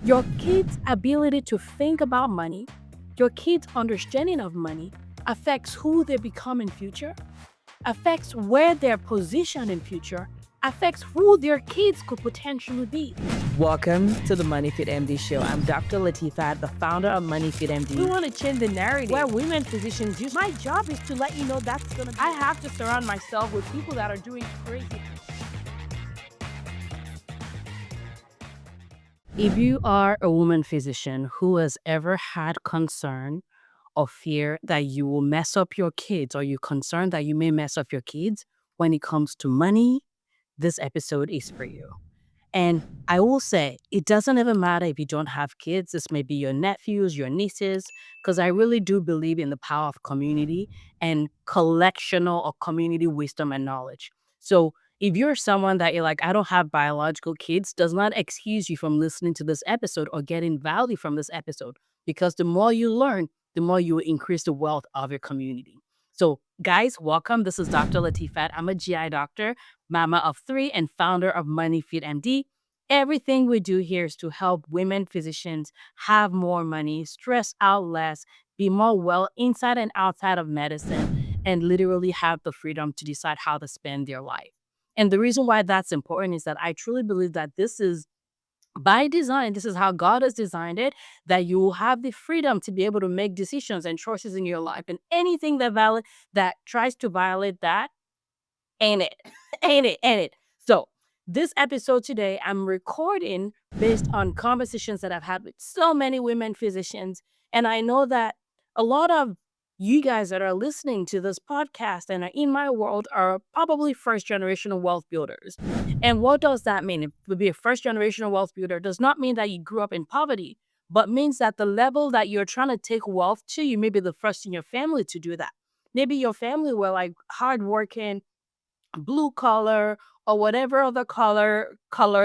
Your kids' ability to think about money, your kids' understanding of money affects who they become in future, affects where they're positioned in future, affects who their kids could potentially be. Welcome to the MoneyFitMD show. I'm Dr. Latifat, the founder of We MoneyFitMD. want to change the narrative Where women physicians use. My job is to let you know that's gonna be. I have to surround myself with people that are doing crazy. If you are a woman physician who has ever had concern or fear that you will mess up your kids, or you're concerned that you may mess up your kids when it comes to money, this episode is for you. And I will say, it doesn't even matter if you don't have kids. This may be your nephews, your nieces, because I really do believe in the power of community and collectional or community wisdom and knowledge. So if you're someone that you're like, I don't have biological kids, does not excuse you from listening to this episode or getting value from this episode. Because the more you learn, the more you increase the wealth of your community. So guys, welcome. This is Dr. Latifat. I'm a GI doctor, mama of 3, and founder of MoneyFitMD. Everything we do here is to help women physicians have more money, stress out less, be more well inside and outside of medicine, and literally have the freedom to decide how to spend their life. And the reason why that's important is that I truly believe that this is by design. This is how God has designed it, that you will have the freedom to be able to make decisions and choices in your life. And anything that tries to violate that, ain't it? Ain't it? So, this episode today, I'm recording based on conversations that I've had with so many women physicians. And I know that a lot of you guys that are listening to this podcast and are in my world are probably first generational wealth builders. And what does that mean? To be a first generational wealth builder does not mean that you grew up in poverty, but means that the level that you're trying to take wealth to, you may be the first in your family to do that. Maybe your family were like hardworking, blue collar, or whatever other color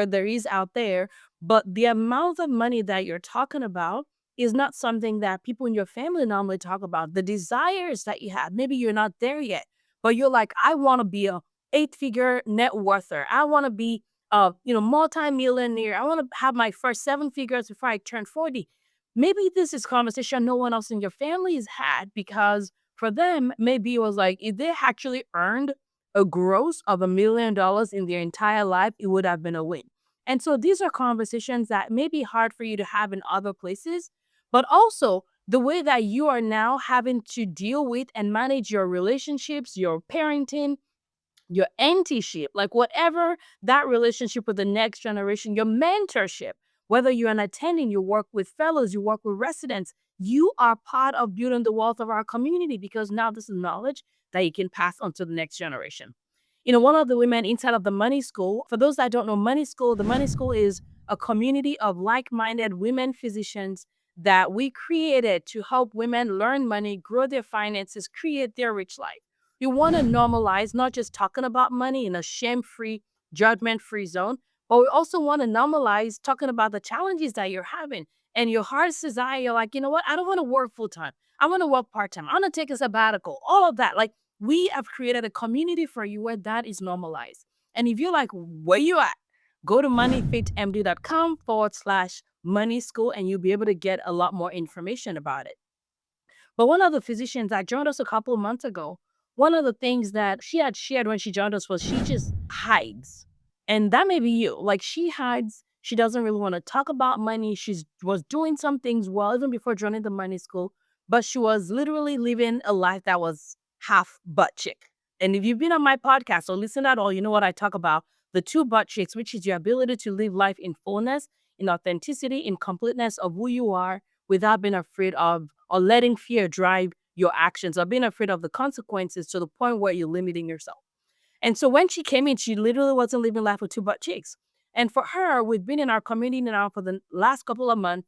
there is out there, but the amount of money that you're talking about is not something that people in your family normally talk about. The desires that you have, maybe you're not there yet, but you're like, I want to be a 8-figure net worther. I want to be a multi-millionaire. I want to have my first 7 figures before I turn 40. Maybe this is conversation no one else in your family has had, because for them, maybe it was like, if they actually earned a gross of $1 million in their entire life, it would have been a win. And so these are conversations that may be hard for you to have in other places, but also the way that you are now having to deal with and manage your relationships, your parenting, your auntieship, like whatever that relationship with the next generation, your mentorship, whether you're an attending, you work with fellows, you work with residents, you are part of building the wealth of our community, because now this is knowledge that you can pass on to the next generation. One of the women inside of the Money School, for those that don't know Money School, the Money School is a community of like-minded women physicians that we created to help women learn money, grow their finances, create their rich life. You want to normalize not just talking about money in a shame-free, judgment-free zone, but we also want to normalize talking about the challenges that you're having. And your heart's desire, you're like, you know what? I don't want to work full-time. I want to work part-time. I want to take a sabbatical. All of that. Like, we have created a community for you where that is normalized. And if you're like, where you at? Go to moneyfitmd.com/money school and you'll be able to get a lot more information about it. But one of the physicians that joined us a couple of months ago, one of the things that she had shared when she joined us was she just hides. And that may be you. Like, she hides. She doesn't really want to talk about money. She was doing some things well, even before joining the Money School, but she was literally living a life that was half butt chick. And if you've been on my podcast or listened at all, you know what I talk about, the 2 butt chicks, which is your ability to live life in fullness, in authenticity, in completeness of who you are, without being afraid of or letting fear drive your actions, or being afraid of the consequences to the point where you're limiting yourself. And so when she came in, she literally wasn't living life with 2 butt cheeks. And for her, we've been in our community now for the last couple of months.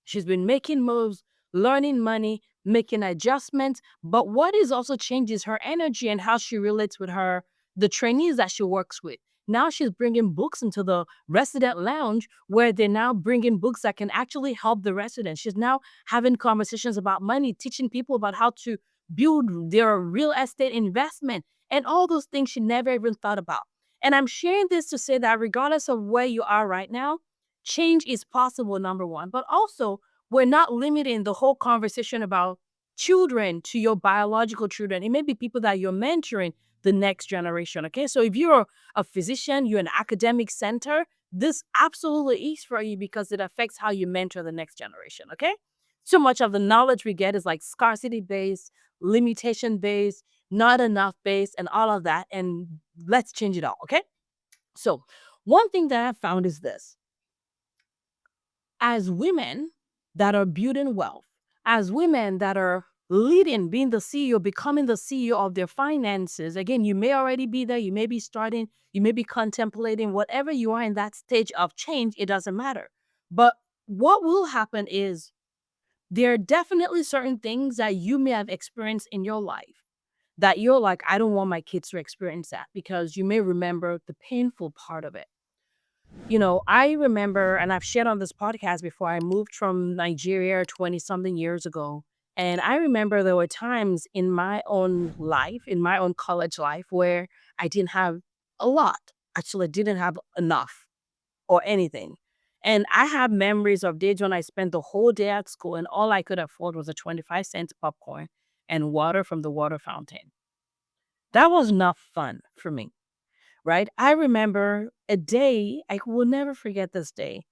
She's been making moves, learning money, making adjustments. But what is also changed is her energy and how she relates with the trainees that she works with. Now she's bringing books into the resident lounge, where they're now bringing books that can actually help the residents. She's now having conversations about money, teaching people about how to build their real estate investment and all those things she never even thought about. And I'm sharing this to say that regardless of where you are right now, change is possible, number one, but also we're not limiting the whole conversation about children to your biological children. It may be people that you're mentoring the next generation. Okay. So if you're a physician, you're an academic center, this absolutely is for you because it affects how you mentor the next generation. Okay. So much of the knowledge we get is like scarcity based, limitation based, not enough based, and all of that. And let's change it all. Okay. So, one thing that I found is this: as women that are building wealth, as women that are leading, being the CEO, becoming the CEO of their finances, again, you may already be there, you may be starting, you may be contemplating, whatever you are in that stage of change, it doesn't matter. But what will happen is there are definitely certain things that you may have experienced in your life that you're like, I don't want my kids to experience that because you may remember the painful part of it. I remember, and I've shared on this podcast before, I moved from Nigeria 20 something years ago. And I remember there were times in my own life, in my own college life, where I didn't have a lot. Actually, didn't have enough or anything. And I have memories of days when I spent the whole day at school and all I could afford was a 25-cent popcorn and water from the water fountain. That was not fun for me, right? I remember a day, I will never forget this day.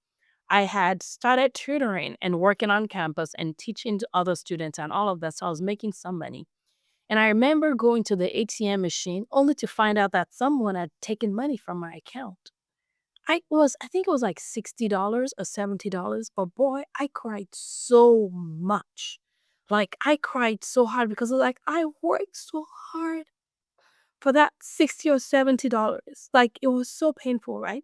I had started tutoring and working on campus and teaching to other students and all of that. So I was making some money. And I remember going to the ATM machine only to find out that someone had taken money from my account. I think it was like $60 or $70. But boy, I cried so much. Like I cried so hard because like I worked so hard for that 60 or $70. Like, it was so painful, right?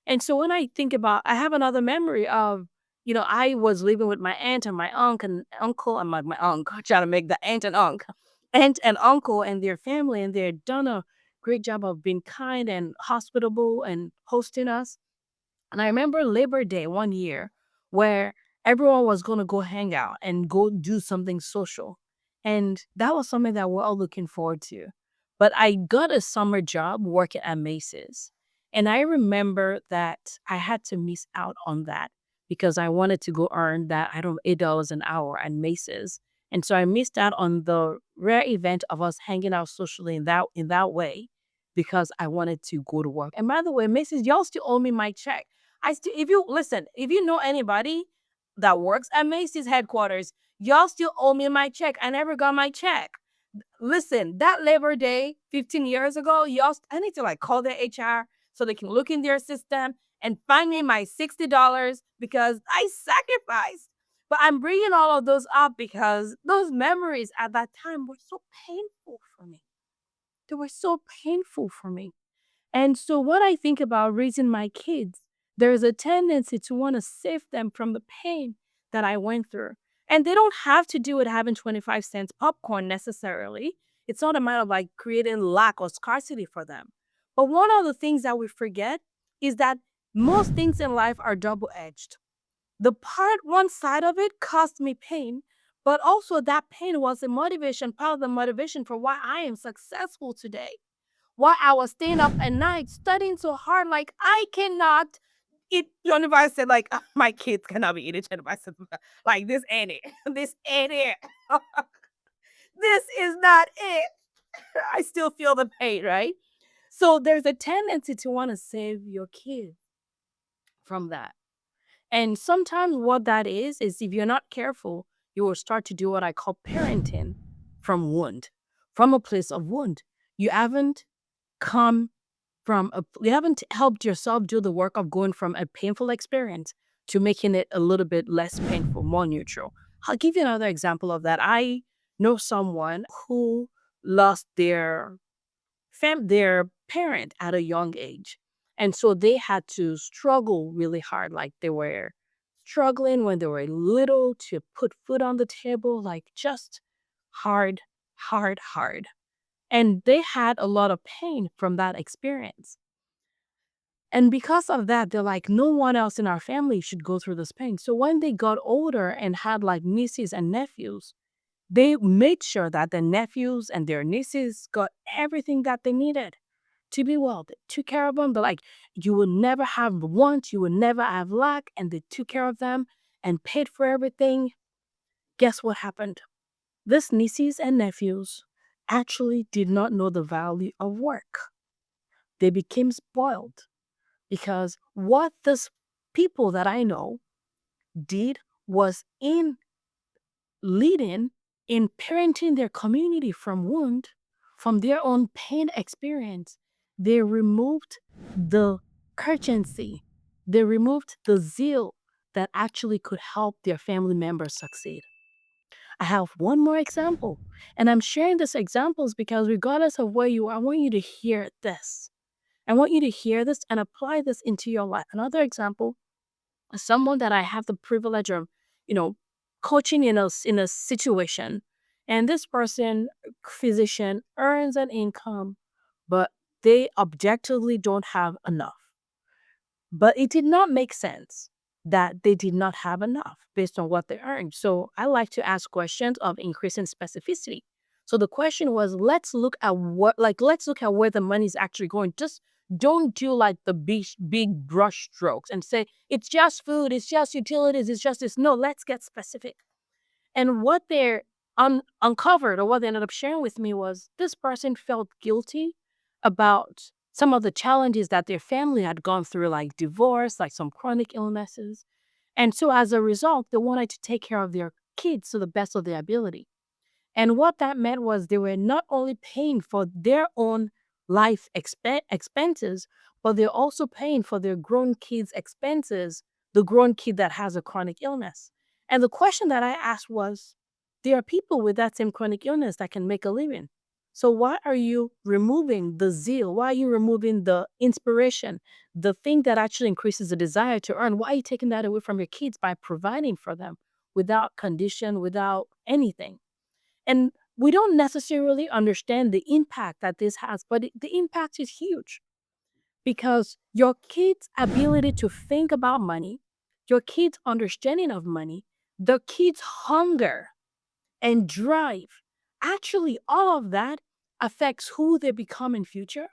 And so when I think about I have another memory of, I was living with my aunt and my uncle and my uncle, trying to make the aunt and uncle and their family, and they had done a great job of being kind and hospitable and hosting us. And I remember Labor Day one year where everyone was going to go hang out and go do something social. And that was something that we're all looking forward to. But I got a summer job working at Macy's. And I remember that I had to miss out on that because I wanted to go earn that, I don't know, $8 an hour at Macy's. And so I missed out on the rare event of us hanging out socially in that way because I wanted to go to work. And by the way, Macy's, y'all still owe me my check. I still, if you listen, if you know anybody that works at Macy's headquarters, y'all still owe me my check. I never got my check. Listen, that Labor Day 15 years ago, I need to like call their HR so they can look in their system and find me my $60 because I sacrificed. But I'm bringing all of those up because those memories at that time were so painful for me. They were so painful for me. And so when I think about raising my kids, there's a tendency to want to save them from the pain that I went through. And they don't have to do it having 25 cents popcorn necessarily. It's not a matter of like creating lack or scarcity for them. But one of the things that we forget is that most things in life are double edged. One side of it caused me pain, but also that pain was the motivation, part of the motivation for why I am successful today, while I was staying up at night studying so hard. Like I cannot eat 25 cents. Like my kids cannot be eating 25 cents. Like this ain't it. This ain't it. This is not it. I still feel the pain, right? So there's a tendency to want to save your kid from that. And sometimes what that is if you're not careful, you will start to do what I call parenting from wound, from a place of wound. You haven't come you haven't helped yourself do the work of going from a painful experience to making it a little bit less painful, more neutral. I'll give you another example of that. I know someone who lost their parent at a young age. And so they had to struggle really hard. Like they were struggling when they were little to put food on the table, like just hard, hard, hard. And they had a lot of pain from that experience. And because of that, they're like, no one else in our family should go through this pain. So when they got older and had like nieces and nephews, they made sure that the nephews and their nieces got everything that they needed. to be well. They took care of them. They're like, you will never have want, you will never have lack. And they took care of them and paid for everything. Guess what happened? These nieces and nephews actually did not know the value of work. They became spoiled because what these people that I know did was in leading in parenting their community from wound, from their own pain experience. They removed the urgency, they removed the zeal that actually could help their family members succeed. I have one more example, and I'm sharing these examples because regardless of where you are, I want you to hear this. I want you to hear this and apply this into your life. Another example, someone that I have the privilege of, you know, coaching in a situation, and this person, physician, earns an income, but they objectively don't have enough. But it did not make sense that they did not have enough based on what they earned. So I like to ask questions of increasing specificity. So the question was, let's look at where the money is actually going. Just don't do like the big brush strokes and say it's just food, it's just utilities, it's just this. No, let's get specific. And what they uncovered or what they ended up sharing with me was this person felt guilty about some of the challenges that their family had gone through, like divorce, like some chronic illnesses. And so as a result, they wanted to take care of their kids to the best of their ability. And what that meant was they were not only paying for their own expenses, but they're also paying for their grown kids' expenses, the grown kid that has a chronic illness. And the question that I asked was, there are people with that same chronic illness that can make a living. So why are you removing the zeal? Why are you removing the inspiration, the thing that actually increases the desire to earn? Why are you taking that away from your kids by providing for them without condition, without anything? And we don't necessarily understand the impact that this has, but the impact is huge because your kids' ability to think about money, your kids' understanding of money, the kids' hunger and drive, actually, all of that affects who they become in future,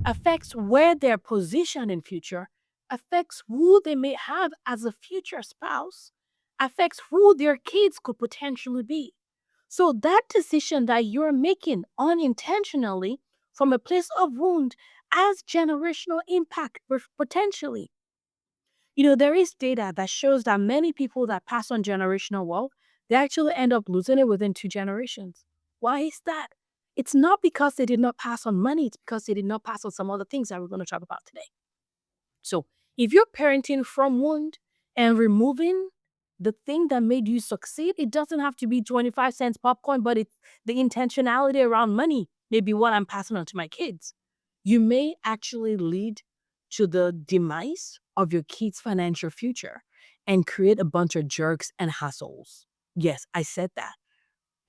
affects where they're positioned in future, affects who they may have as a future spouse, affects who their kids could potentially be. So that decision that you're making unintentionally from a place of wound has generational impact potentially. There is data that shows that many people that pass on generational wealth, they actually end up losing it within 2 generations. Why is that? It's not because they did not pass on money, it's because they did not pass on some other things that we're going to talk about today. So if you're parenting from wound and removing the thing that made you succeed, it doesn't have to be 25 cents popcorn, but it's the intentionality around money, maybe what I'm passing on to my kids. You may actually lead to the demise of your kids' financial future and create a bunch of jerks and hassles. Yes, I said that.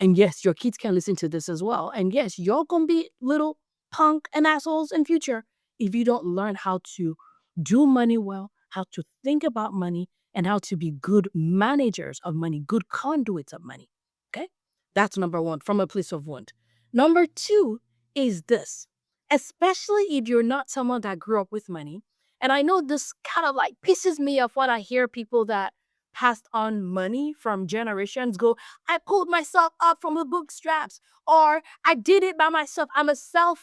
And yes, your kids can listen to this as well. And yes, you're going to be little punk and assholes in future if you don't learn how to do money well, how to think about money, and how to be good managers of money, good conduits of money. Okay? That's number one, from a place of want. Number two is this, especially if you're not someone that grew up with money. And I know this kind of like pisses me off when I hear people that passed on money from generations go, I pulled myself up from the bootstraps, or I did it by myself. I'm a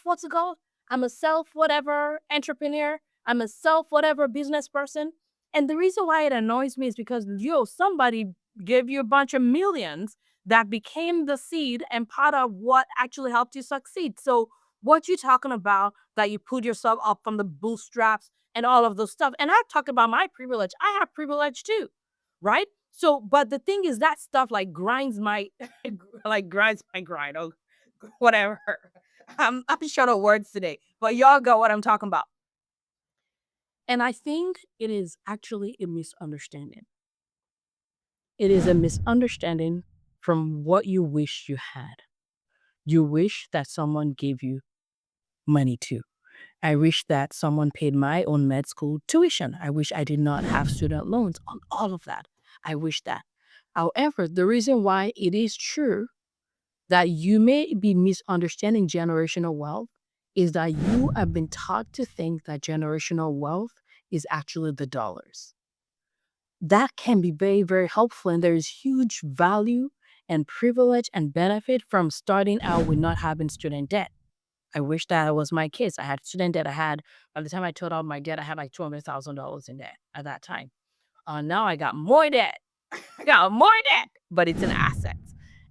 what's it called? I'm a whatever entrepreneur. I'm a whatever business person. And the reason why it annoys me is because, somebody gave you a bunch of millions that became the seed and part of what actually helped you succeed. So what you talking about that you pulled yourself up from the bootstraps and all of those stuff. And I talk about my privilege. I have privilege too, right? So, but the thing is that stuff like grinds my like grinds my grind or whatever. I'm short of words today, but y'all got what I'm talking about. And I think it is actually a misunderstanding. It is a misunderstanding from what you wish you had. You wish that someone gave you money too. I wish that someone paid my own med school tuition. I wish I did not have student loans on all of that. I wish that. However, the reason why it is true that you may be misunderstanding generational wealth is that you have been taught to think that generational wealth is actually the dollars. That can be very, very helpful. And there's huge value and privilege and benefit from starting out with not having student debt. I wish that it was my case. I had student debt. By the time I totaled out my debt, I had like $200,000 in debt at that time. Now I got more debt. I got more debt, but it's an asset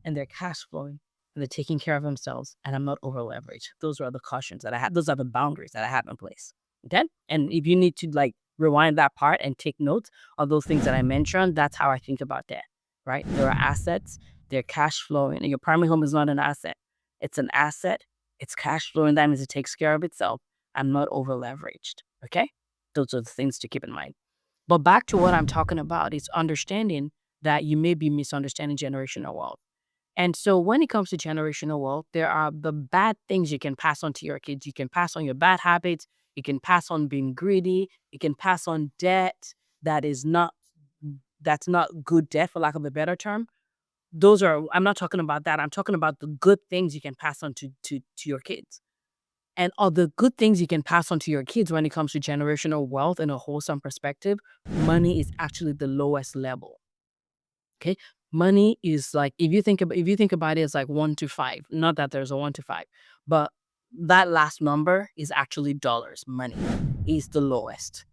and they're cash flowing and they're taking care of themselves and I'm not over leveraged. Those are the cautions that I had. Those are the boundaries that I have in place. Okay. And if you need to like rewind that part and take notes of those things that I mentioned, that's how I think about that. Right. There are assets, they're cash flowing, and your primary home is not an asset. It's an asset. It's cash flowing. That means it takes care of itself. I'm not over leveraged. Okay. Those are the things to keep in mind. But back to what I'm talking about is understanding that you may be misunderstanding generational wealth. And so when it comes to generational wealth, there are the bad things you can pass on to your kids. You can pass on your bad habits. You can pass on being greedy. You can pass on debt that is not that's not good debt, for lack of a better term. Those are I'm not talking about that. I'm talking about the good things you can pass on to your kids. And all the good things you can pass on to your kids when it comes to generational wealth in a wholesome perspective, money is actually the lowest level. Okay. Money is like if you think about it as like 1 to 5, not that there's a 1 to 5, but that last number is actually dollars. Money is the lowest.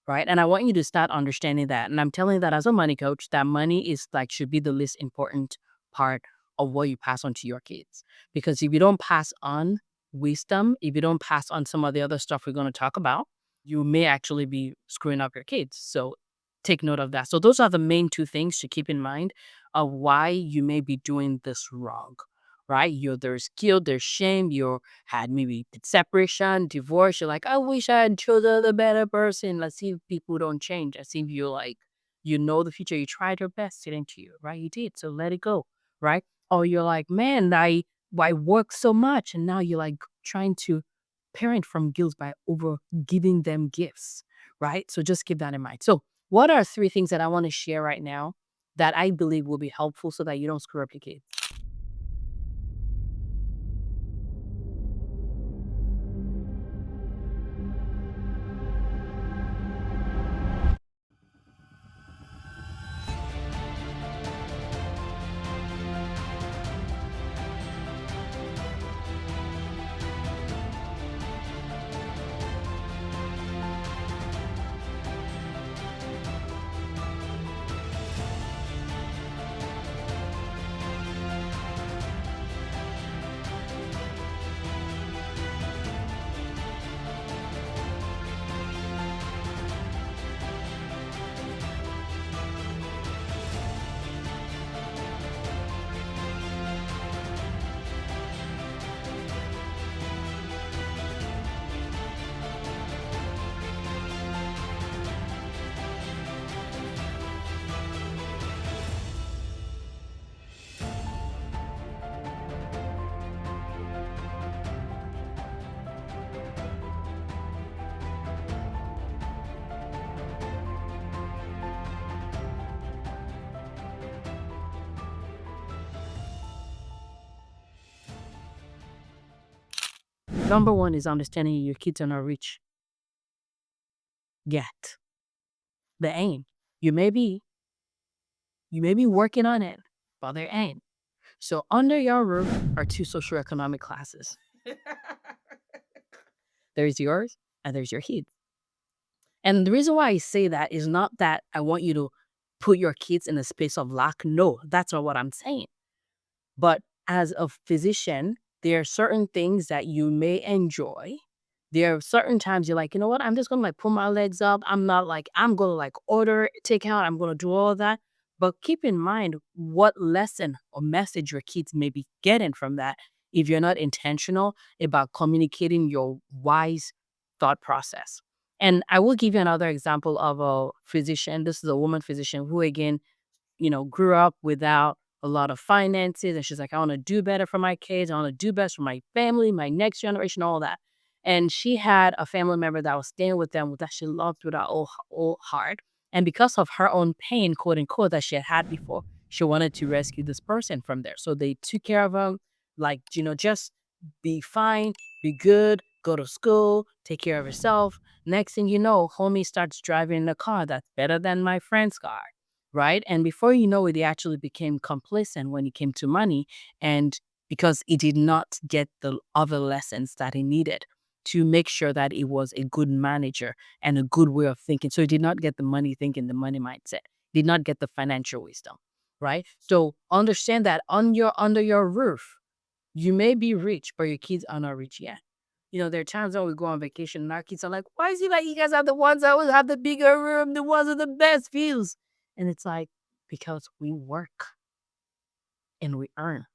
Right. And I want you to start understanding that. And I'm telling you that as a money coach, that money is like should be the least important part of what you pass on to your kids. Because if you don't pass on wisdom, if you don't pass on some of the other stuff we're going to talk about, you may actually be screwing up your kids. So take note of that. So those are the main two things to keep in mind of why you may be doing this wrong. Right? There's guilt, there's shame, you had maybe separation, divorce. You're like, I wish I had chosen the better person. Let's see if people don't change. Let's see if you like, you know the future. You tried your best, didn't you? Right? You did. So let it go. Right? Or you're like, man, I work so much. And now you're like trying to parent from guilt by over giving them gifts. Right? So just keep that in mind. So what are 3 things that I want to share right now that I believe will be helpful so that you don't screw up your kids? Number one is understanding your kids are not rich yet. They ain't. You may be, you may be working on it, but they ain't. So under your roof are 2 socioeconomic classes. There's yours and there's your kids. And the reason why I say that is not that I want you to put your kids in a space of lack. No, that's not what I'm saying. But as a physician, there are certain things that you may enjoy. There are certain times you're like, you know what, I'm just gonna like put my legs up. I'm not like, I'm gonna like order takeout, I'm gonna do all of that. But keep in mind what lesson or message your kids may be getting from that if you're not intentional about communicating your wise thought process. And I will give you another example of a physician. This is a woman physician who, again, grew up without a lot of finances. And she's like, I want to do better for my kids. I want to do best for my family, my next generation, all that. And she had a family member that was staying with them that she loved with her whole heart. And because of her own pain, quote unquote, that she had had before, she wanted to rescue this person from there. So they took care of him, like, just be fine, be good, go to school, take care of herself. Next thing you know, homie starts driving a car that's better than my friend's car, right? And before you know it, he actually became complacent when it came to money, and because he did not get the other lessons that he needed to make sure that he was a good manager and a good way of thinking. So he did not get the money thinking, the money mindset, did not get the financial wisdom, right? So understand that under your roof, you may be rich, but your kids are not rich yet. There are times when we go on vacation and our kids are like, why is it like you guys are the ones that always have the bigger room, the ones with the best views? And it's like, because we work and we earn.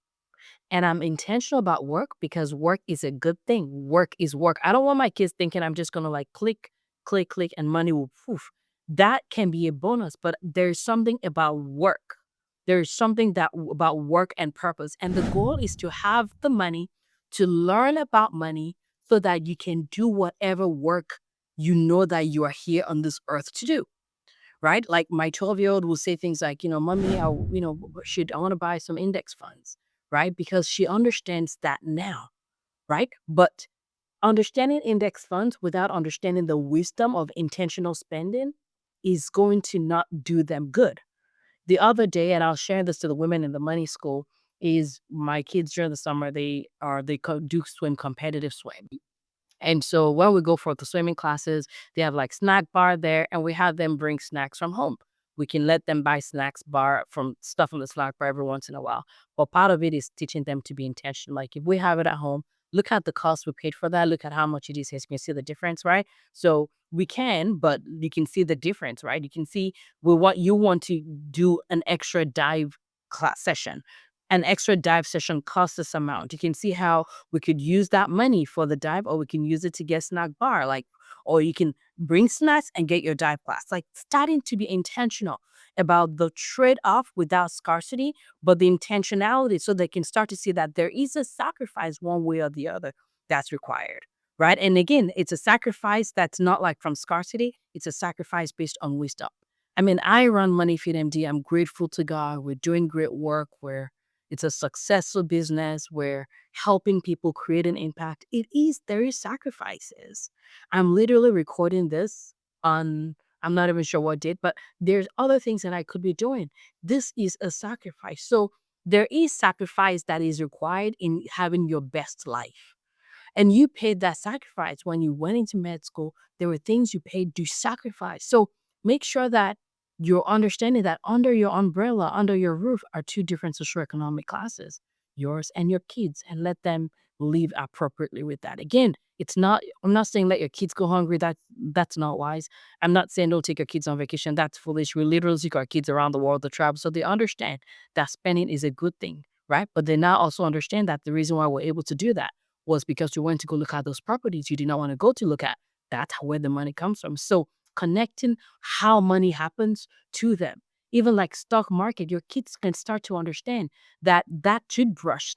And I'm intentional about work because work is a good thing. Work is work. I don't want my kids thinking I'm just going to like click, click, click, and money will poof. That can be a bonus, but there's something about work. There's something that about work and purpose. And the goal is to have the money, to learn about money so that you can do whatever work you know that you are here on this earth to do, right? Like my 12-year-old will say things like, mommy, I want to buy some index funds, right? Because she understands that now, right? But understanding index funds without understanding the wisdom of intentional spending is going to not do them good. The other day, and I'll share this to the women in the money school, is my kids during the summer, do swim, competitive swim. And so when we go for the swimming classes, they have like snack bar there, and we have them bring snacks from home. We can let them buy snacks bar from stuff from the snack bar every once in a while. But part of it is teaching them to be intentional. Like if we have it at home, look at the cost we paid for that. Look at how much it is. You can see the difference, right? So we can, but you can see the difference, right? You can see what you want to do an extra dive class session. An extra dive session costs this amount. You can see how we could use that money for the dive, or we can use it to get snack bar, like, or you can bring snacks and get your dive class. Like starting to be intentional about the trade-off without scarcity, but the intentionality so they can start to see that there is a sacrifice one way or the other that's required. Right. And again, it's a sacrifice that's not like from scarcity, it's a sacrifice based on wisdom. I mean, I run MoneyFit MD. I'm grateful to God. We're doing great work. It's a successful business. We're helping people create an impact. There is sacrifices. I'm literally recording this on, I'm not even sure what date, but there's other things that I could be doing. This is a sacrifice. So there is sacrifice that is required in having your best life. And you paid that sacrifice when you went into med school. There were things you paid to sacrifice. So make sure that you're understanding that under your umbrella, under your roof, are two different socioeconomic classes, yours and your kids, and let them live appropriately with that. Again, I'm not saying let your kids go hungry. That's not wise. I'm not saying don't take your kids on vacation. That's foolish. We literally take our kids around the world to travel. So they understand that spending is a good thing, right? But they now also understand that the reason why we're able to do that was because you went to go look at those properties you did not want to go to look at. That's where the money comes from. So connecting how money happens to them. Even like stock market, your kids can start to understand that that toothbrush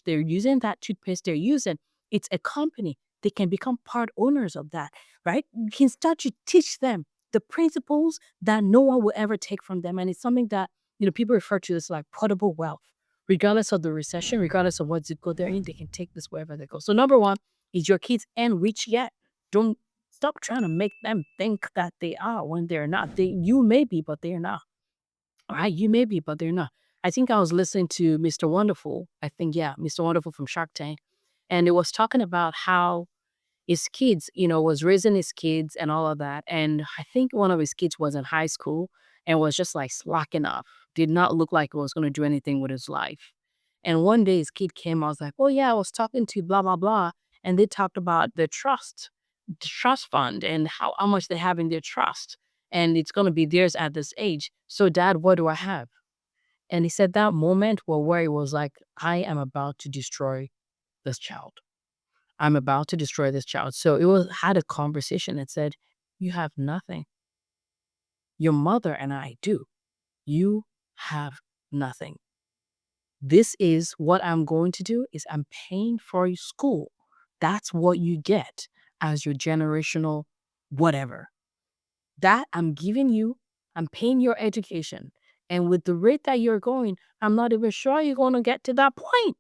they're using, that toothpaste they're using, it's a company. They can become part owners of that, right? You can start to teach them the principles that no one will ever take from them. And it's something that, people refer to as like portable wealth. Regardless of the recession, regardless of what zip code they're in, they can take this wherever they go. So number one is your kids ain't rich yet. Don't stop trying to make them think that they are when they're not. You may be, but they're not. All right, you may be, but they're not. I think I was listening to Mr. Wonderful. I think, yeah, Mr. Wonderful from Shark Tank, and it was talking about how his kids, was raising his kids and all of that. And I think one of his kids was in high school and was just like slacking off, did not look like he was going to do anything with his life. And one day his kid came, I was like, oh yeah, I was talking to blah, blah, blah. And they talked about the trust fund and how much they have in their trust. And it's going to be theirs at this age. So dad, what do I have? And he said that moment where he was like, I am about to destroy this child. I'm about to destroy this child. So it was had a conversation and said, you have nothing. Your mother and I do. You have nothing. This is what I'm going to do is I'm paying for your school. That's what you get as your generational whatever. That I'm giving you, I'm paying your education. And with the rate that you're going, I'm not even sure you're going to get to that point.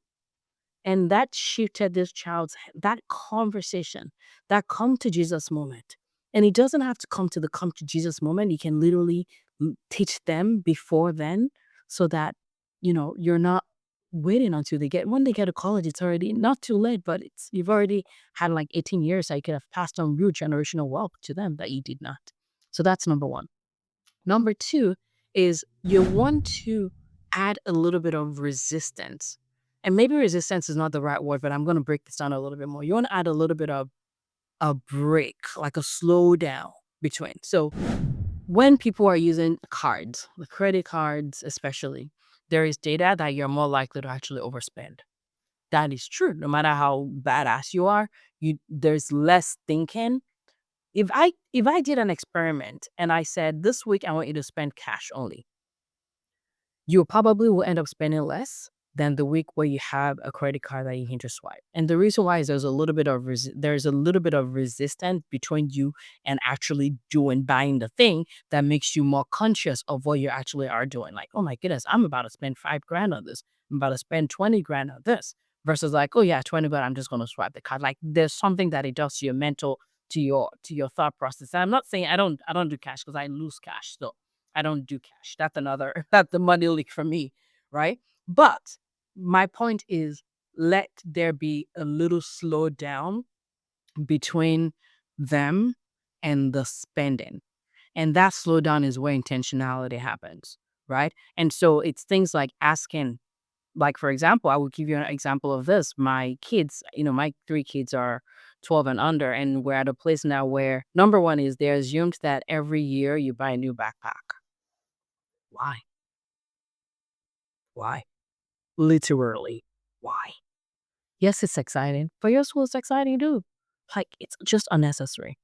And that shifted this child's that conversation, that come to Jesus moment. And it doesn't have to come to the come to Jesus moment. You can literally teach them before then so that, you're not waiting until when they get to college, it's already not too late, but you've already had like 18 years that you could have passed on real generational wealth to them that you did not. So that's number one. Number two is you want to add a little bit of resistance. And maybe resistance is not the right word, but I'm going to break this down a little bit more. You want to add a little bit of a break, like a slowdown between. So when people are using cards, the credit cards especially, there is data that you're more likely to actually overspend. That is true. No matter how badass you are, there's less thinking. If I did an experiment and I said this week I want you to spend cash only, you probably will end up spending less than the week where you have a credit card that you can just swipe. And the reason why is there's a little bit of resistance between you and actually buying the thing that makes you more conscious of what you actually are doing. Like, oh my goodness, I'm about to spend 5 grand on this. I'm about to spend 20 grand on this. Versus like, oh yeah, 20 grand, I'm just gonna swipe the card. Like there's something that it does to your mental, to your thought process. And I'm not saying I don't do cash because I lose cash. So I don't do cash. That's another that's the money leak for me, right? But my point is let there be a little slowdown between them and the spending. And that slowdown is where intentionality happens, right? And so it's things like asking, like for example, I will give you an example of this. My kids, my 3 kids are 12 and under, and we're at a place now where number one is they're assumed that every year you buy a new backpack. Why? Why? Literally. Why? Yes, it's exciting. For your school, it's exciting too. Like, it's just unnecessary.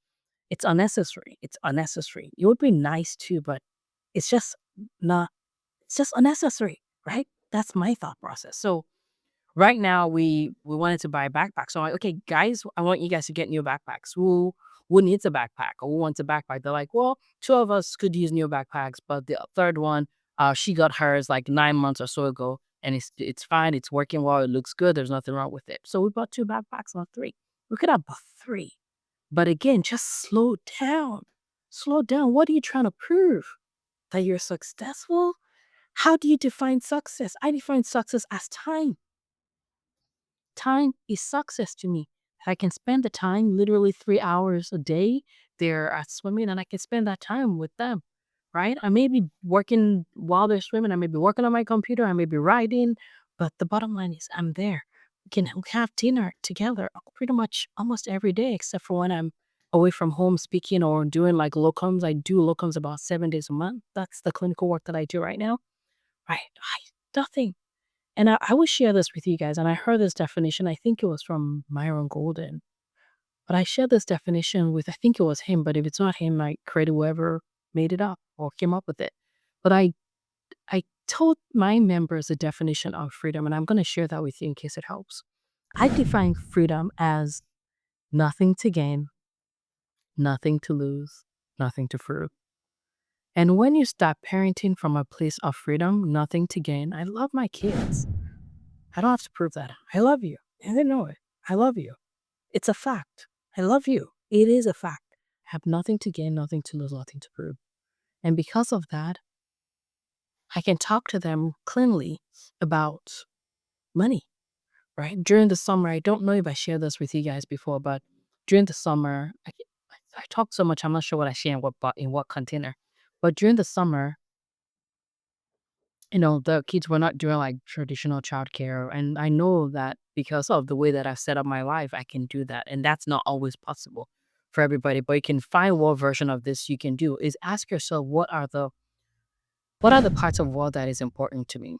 It's unnecessary. It's unnecessary. It would be nice too, but it's just not, it's just unnecessary, right? That's my thought process. So right now, we wanted to buy a backpack. So I'm like, okay, guys, I want you guys to get new backpacks. Who needs a backpack or who wants a backpack? They're like, well, two of us could use new backpacks, but the third one, she got hers like 9 months or so ago, and it's fine. It's working well. It looks good. There's nothing wrong with it. So we bought two backpacks, not three. We could have bought three, but again, just slow down. Slow down. What are you trying to prove? That you're successful? How do you define success? I define success as time. Time is success to me. I can spend the time, literally 3 hours a day, there at swimming, and I can spend that time with them, right? I may be working while they're swimming. I may be working on my computer. I may be writing, but the bottom line is I'm there. We can have dinner together pretty much almost every day, except for when I'm away from home speaking or doing like locums. I do locums about 7 days a month. That's the clinical work that I do right now. Right? Nothing. And I will share this with you guys, and I heard this definition, I think it was from Myron Golden, but I shared this definition with, I think it was him, but if it's not him, I credit whoever made it up or came up with it. But I told my members the definition of freedom, and I'm going to share that with you in case it helps. I define freedom as nothing to gain, nothing to lose, nothing to prove. And when you start parenting from a place of freedom, nothing to gain, I love my kids. I don't have to prove that. I love you. And they know it. I love you. It's a fact. I love you. It is a fact. I have nothing to gain, nothing to lose, nothing to prove. And because of that, I can talk to them cleanly about money, right? During the summer, I don't know if I shared this with you guys before, but during the summer, I talk so much, I'm not sure what I share in what container. But during the summer, the kids were not doing like traditional childcare. And I know that because of the way that I've set up my life, I can do that. And that's not always possible for everybody. But you can find what version of this you can do is ask yourself, what are the parts of the world that is important to me?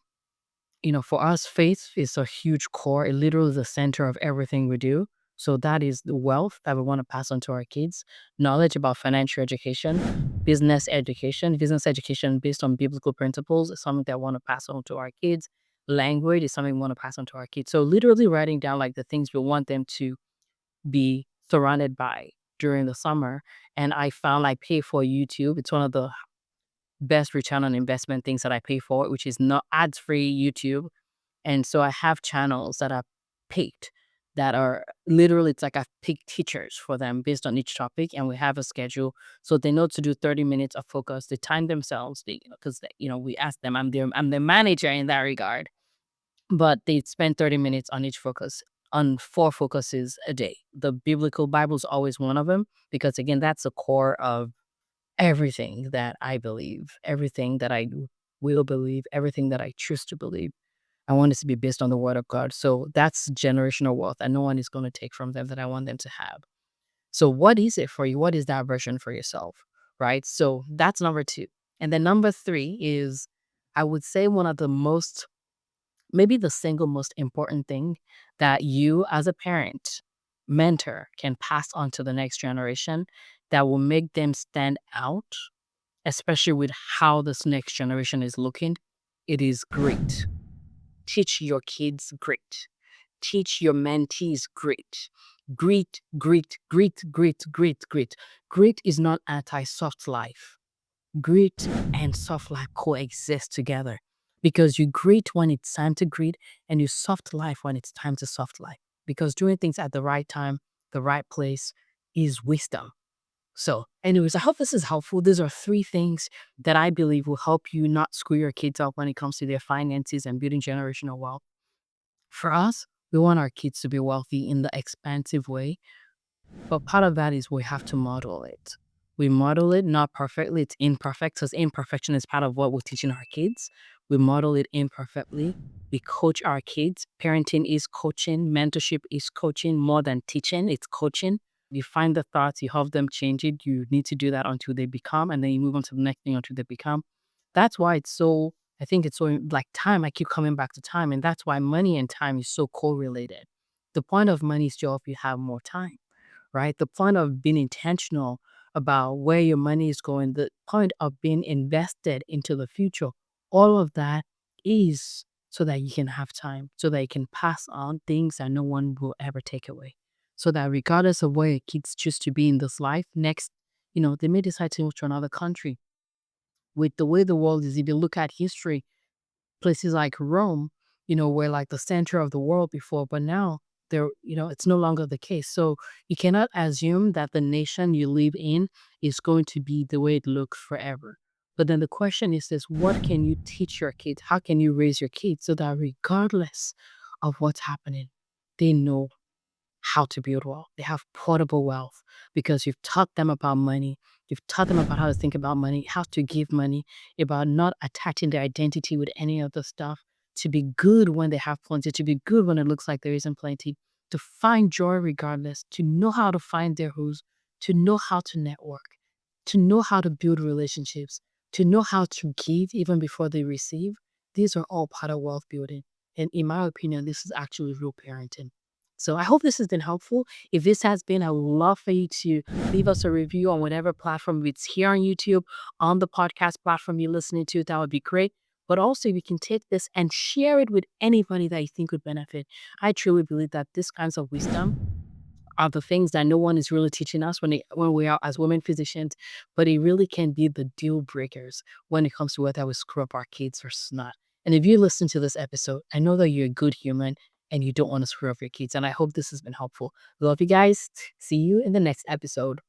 For us, faith is a huge core. It literally is the center of everything we do. So that is the wealth that we want to pass on to our kids. Knowledge about financial education, business education based on biblical principles is something that I want to pass on to our kids. Language is something we want to pass on to our kids. So literally writing down like the things we want them to be surrounded by during the summer. And I found I pay for YouTube. It's one of the best return on investment things that I pay for, which is not ads free YouTube. And so I have channels that are picked that are literally, it's like I've picked teachers for them based on each topic, and we have a schedule so they know to do 30 minutes of focus. They time themselves, because we ask them. I'm their manager in that regard, but they spend 30 minutes on each focus, on 4 focuses a day. The biblical Bible is always one of them because, again, that's the core of everything that I believe, everything that I will believe, everything that I choose to believe. I want it to be based on the word of God. So that's generational wealth that no one is going to take from them, that I want them to have. So what is it for you? What is that version for yourself? Right? So that's number 2. And then number 3 is, I would say, one of the most, maybe the single most important thing that you as a parent, mentor, can pass on to the next generation that will make them stand out, especially with how this next generation is looking. It is great. Teach your kids grit. Teach your mentees grit. Grit, grit, grit, grit, grit, grit. Grit is not anti-soft life. Grit and soft life coexist together because you grit when it's time to grit and you soft life when it's time to soft life. Because doing things at the right time, the right place is wisdom. So, anyways, I hope this is helpful. These are 3 things that I believe will help you not screw your kids up when it comes to their finances and building generational wealth. For us, we want our kids to be wealthy in the expansive way, but part of that is we have to model it. We model it not perfectly, it's imperfect, because imperfection is part of what we're teaching our kids. We model it imperfectly. We coach our kids. Parenting is coaching, mentorship is coaching more than teaching, it's coaching. You find the thoughts, you help them change it. You need to do that until they become, and then you move on to the next thing until they become. That's why I think it's so like time. I keep coming back to time, and that's why money and time is so correlated. The point of money is to help you have more time, right? The point of being intentional about where your money is going, the point of being invested into the future, all of that is so that you can have time, so that you can pass on things that no one will ever take away. So that regardless of where your kids choose to be in this life, next, they may decide to move to another country. With the way the world is, if you look at history, places like Rome, were like the center of the world before, but now it's no longer the case. So you cannot assume that the nation you live in is going to be the way it looks forever. But then the question is this: what can you teach your kids? How can you raise your kids so that regardless of what's happening, they know how to build wealth. They have portable wealth because you've taught them about money. You've taught them about how to think about money, how to give money, about not attaching their identity with any other stuff, to be good when they have plenty, to be good when it looks like there isn't plenty, to find joy regardless, to know how to find their who's, to know how to network, to know how to build relationships, to know how to give even before they receive. These are all part of wealth building. And in my opinion, this is actually real parenting. So I hope this has been helpful. If this has been, I would love for you to leave us a review on whatever platform it's here on YouTube, on the podcast platform you're listening to. That would be great. But also, you can take this and share it with anybody that you think would benefit. I truly believe that these kinds of wisdom are the things that no one is really teaching us when we are as women physicians, but it really can be the deal breakers when it comes to whether we screw up our kids versus not. And if you listen to this episode, I know that you're a good human and you don't want to screw up your kids. And I hope this has been helpful. Love you guys. See you in the next episode.